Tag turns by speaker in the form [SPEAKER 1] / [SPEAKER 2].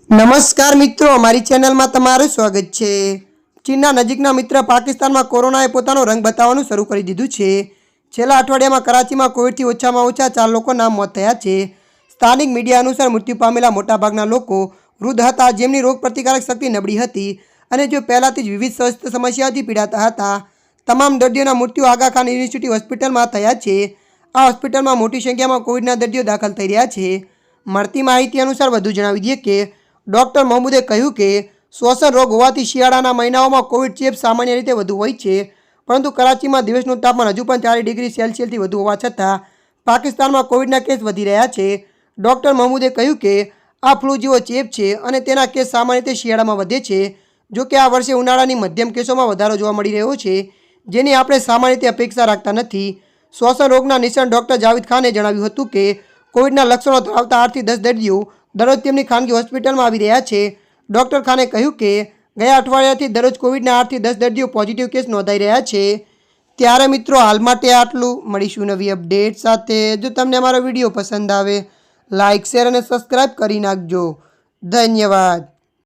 [SPEAKER 1] નમસ્કાર મિત્રો, અમારી ચેનલમાં તમારું સ્વાગત છે। ચીનના નજીકના મિત્ર પાકિસ્તાનમાં કોરોનાએ પોતાનો રંગ બતાવવાનું શરૂ કરી દીધું છે। છેલ્લા અઠવાડિયામાં કરાચીમાં કોવિડથી ઓછામાં ઓછા 4 લોકોના મોત થયા છે। સ્થાનિક મીડિયા અનુસાર મૃત્યુ પામેલા મોટાભાગના લોકો વૃદ્ધ હતા, જેમની રોગપ્રતિકારક શક્તિ નબળી હતી અને જેઓ પહેલાથી જ વિવિધ સ્વાસ્થ્ય સમસ્યાઓથી પીડાતા હતા। તમામ દર્દીઓના મૃત્યુ આગા ખાન યુનિવર્સિટી હોસ્પિટલમાં થયા છે। આ હોસ્પિટલમાં મોટી સંખ્યામાં કોવિડના દર્દીઓ દાખલ થઈ રહ્યા છે। મળતી માહિતી અનુસાર વધુ જણાવી દઈએ કે ડૉક્ટર મહમૂદે કહ્યું કે શ્વસન રોગ હોવાથી શિયાળાના મહિનાઓમાં કોવિડ ચેપ સામાન્ય રીતે વધુ હોય છે, પરંતુ કરાચીમાં દિવસનું તાપમાન હજુ પણ 40 ડિગ્રી સેલ્સિયસથી વધુ હોવા છતાં પાકિસ્તાનમાં કોવિડના કેસ વધી રહ્યા છે। ડૉક્ટર મહમૂદે કહ્યું કે આ ફ્લૂ જેવો ચેપ છે અને તેના કેસ સામાન્ય રીતે શિયાળામાં વધે છે। જો કે આ વર્ષે ઉનાળાની મધ્યમ કેસોમાં વધારો જોવા મળી રહ્યો છે, જેની આપણે સામાન્ય રીતે અપેક્ષા રાખતા નથી। શ્વસન રોગના નિષ્ણાત ડૉક્ટર જાવેદ ખાને જણાવ્યું હતું કે કોવિડના લક્ષણો ધરાવતા 8 થી 10 દર્દીઓ દરરોજ તેમની ખાનગી હોસ્પિટલમાં આવી રહ્યા છે। ડૉક્ટર ખાને કહ્યું કે ગયા અઠવાડિયાથી દરરોજ કોવિડના 8 થી 10 દર્દીઓ પોઝિટિવ કેસ નોંધાઈ રહ્યા છે। ત્યારે મિત્રો, હાલ માટે આટલું। મળીશું નવી અપડેટ સાથે। જો તમને અમારો વિડીયો પસંદ આવે, લાઇક, શેર અને સબસ્ક્રાઈબ કરી નાખજો। ધન્યવાદ।